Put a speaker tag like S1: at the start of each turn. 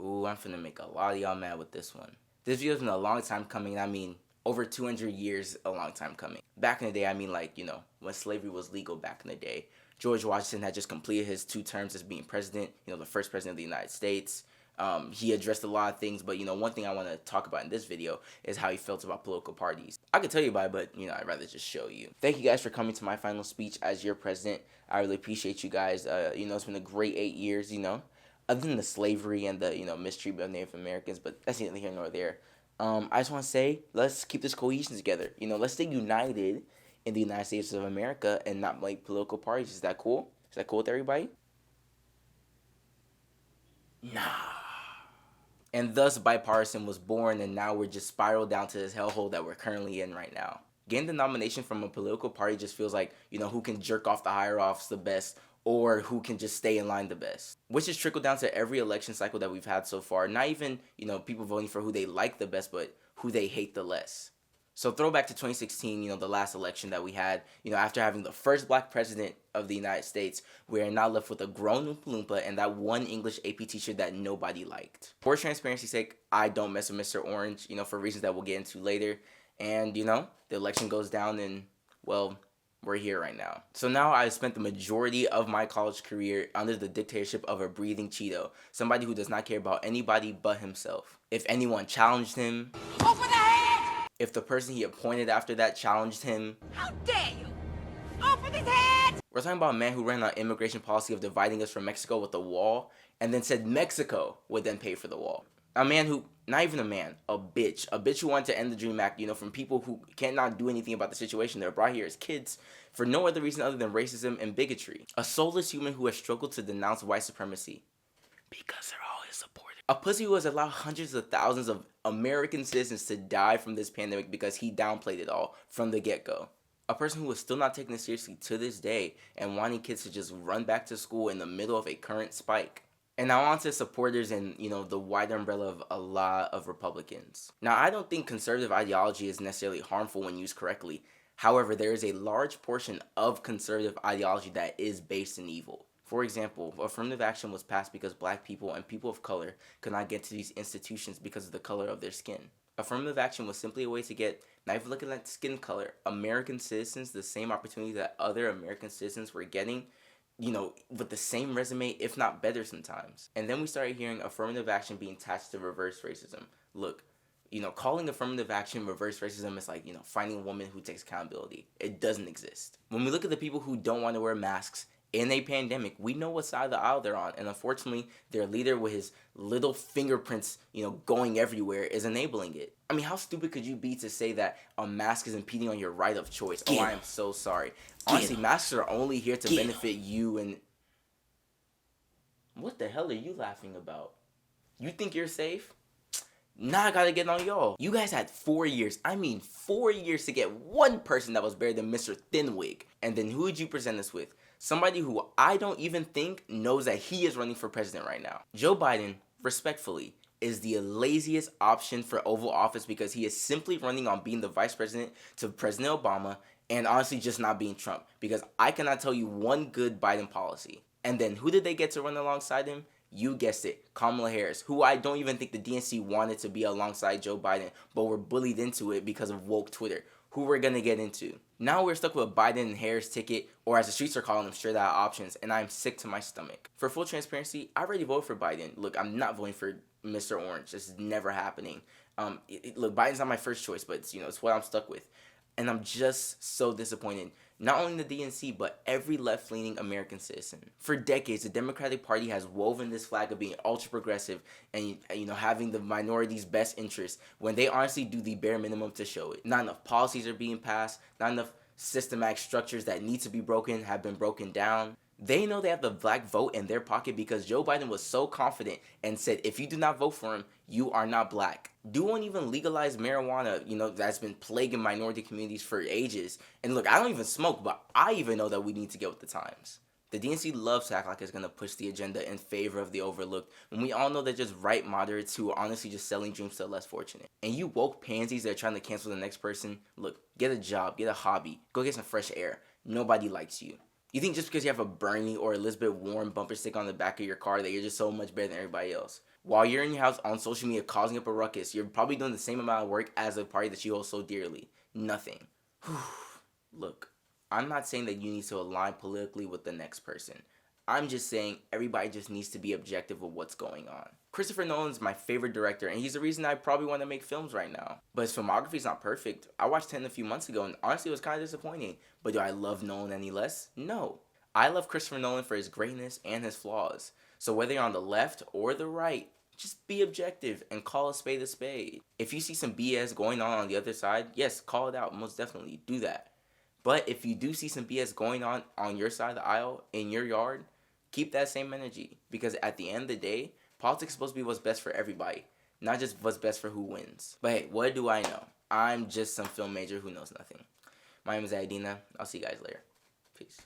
S1: Ooh, I'm finna make a lot of y'all mad with this one. This video's been a long time coming. I mean, over 200 years, a long time coming. Back in the day, I mean, like, when slavery was legal back in the day. George Washington had just completed his 2 terms as being president, the first president of the United States. He addressed a lot of things, but, one thing I want to talk about in this video is how he felt about political parties. I could tell you about it, but, I'd rather just show you. Thank you guys for coming to my final speech as your president. I really appreciate you guys. It's been a great 8 years, other than the slavery and the, mistreatment of Native Americans, but that's neither here nor there. I just want to say, let's keep this cohesion together. Let's stay united in the United States of America and not like political parties. Is that cool? Is that cool with everybody? Nah. And thus, bipartisan was born, and now we're just spiraled down to this hellhole that we're currently in right now. Getting the nomination from a political party just feels like, who can jerk off the higher offs the best, or who can just stay in line the best. Which has trickled down to every election cycle that we've had so far. Not even, people voting for who they like the best, but who they hate the less. So throwback to 2016, the last election that we had, after having the first black president of the United States, we are now left with a grown Oompa Loompa and that one English AP teacher that nobody liked. For transparency's sake, I don't mess with Mr. Orange, for reasons that we'll get into later. And, the election goes down and, well, we're here right now. So now I've spent the majority of my college career under the dictatorship of a breathing Cheeto, somebody who does not care about anybody but himself. If anyone challenged him, open the head! If the person he appointed after that challenged him, how dare you! Open his head! We're talking about a man who ran an immigration policy of dividing us from Mexico with a wall, and then said Mexico would then pay for the wall. A man who, not even a man, a bitch who wanted to end the DREAM Act, from people who cannot do anything about the situation. They're brought here as kids for no other reason other than racism and bigotry. A soulless human who has struggled to denounce white supremacy because they're all his supporters. A pussy who has allowed hundreds of thousands of American citizens to die from this pandemic because he downplayed it all from the get-go. A person who is still not taking it seriously to this day and wanting kids to just run back to school in the middle of a current spike. And now on to supporters and, the wider umbrella of a lot of Republicans. Now, I don't think conservative ideology is necessarily harmful when used correctly. However, there is a large portion of conservative ideology that is based in evil. For example, affirmative action was passed because black people and people of color could not get to these institutions because of the color of their skin. Affirmative action was simply a way to get, not even looking at skin color, American citizens the same opportunity that other American citizens were getting, with the same resume, if not better sometimes. And then we started hearing affirmative action being attached to reverse racism. Look, calling affirmative action reverse racism is like, finding a woman who takes accountability. It doesn't exist. When we look at the people who don't want to wear masks in a pandemic, we know what side of the aisle they're on. And unfortunately, their leader with his little fingerprints, going everywhere is enabling it. I mean, how stupid could you be to say that a mask is impeding on your right of choice? Oh, I am so sorry. Honestly, masks are only here to benefit you and... What the hell are you laughing about? You think you're safe? Now I gotta get on y'all. You guys had 4 years, 4 years to get one person that was better than Mr. Thinwig. And then who would you present us with? Somebody who I don't even think knows that he is running for president right now. Joe Biden, respectfully, is the laziest option for Oval Office because he is simply running on being the vice president to President Obama and honestly just not being Trump, because I cannot tell you one good Biden policy. And then who did they get to run alongside him? You guessed it, Kamala Harris, who I don't even think the DNC wanted to be alongside Joe Biden, but were bullied into it because of woke Twitter, who we're going to get into. Now we're stuck with a Biden and Harris ticket, or as the streets are calling them, straight out options, and I'm sick to my stomach. For full transparency, I already voted for Biden. Look, I'm not voting for Mr. Orange. This is never happening. Look, Biden's not my first choice, but it's what I'm stuck with. And I'm just so disappointed. Not only the DNC, but every left-leaning American citizen. For decades, the Democratic Party has woven this flag of being ultra-progressive and, having the minorities' best interests when they honestly do the bare minimum to show it. Not enough policies are being passed. Not enough systematic structures that need to be broken have been broken down. They know they have the black vote in their pocket because Joe Biden was so confident and said, if you do not vote for him, you are not black. Do one even legalize marijuana, that's been plaguing minority communities for ages. And look, I don't even smoke, but I even know that we need to get with the times. The DNC loves to act like it's going to push the agenda in favor of the overlooked, when we all know they're just right moderates who are honestly just selling dreams to the less fortunate. And you woke pansies that are trying to cancel the next person, look, get a job, get a hobby, go get some fresh air. Nobody likes you. You think just because you have a Bernie or Elizabeth Warren bumper sticker on the back of your car that you're just so much better than everybody else? While you're in your house on social media causing up a ruckus, you're probably doing the same amount of work as a party that you hold so dearly. Nothing. Look, I'm not saying that you need to align politically with the next person. I'm just saying everybody just needs to be objective with what's going on. Christopher Nolan's my favorite director, and he's the reason I probably want to make films right now. But his filmography is not perfect. I watched Tenet a few months ago, and honestly, it was kind of disappointing. But do I love Nolan any less? No. I love Christopher Nolan for his greatness and his flaws. So whether you're on the left or the right, just be objective and call a spade a spade. If you see some BS going on the other side, yes, call it out. Most definitely do that. But if you do see some BS going on your side of the aisle, in your yard, keep that same energy. Because at the end of the day, politics is supposed to be what's best for everybody, not just what's best for who wins. But hey, what do I know? I'm just some film major who knows nothing. My name is Adina. I'll see you guys later. Peace.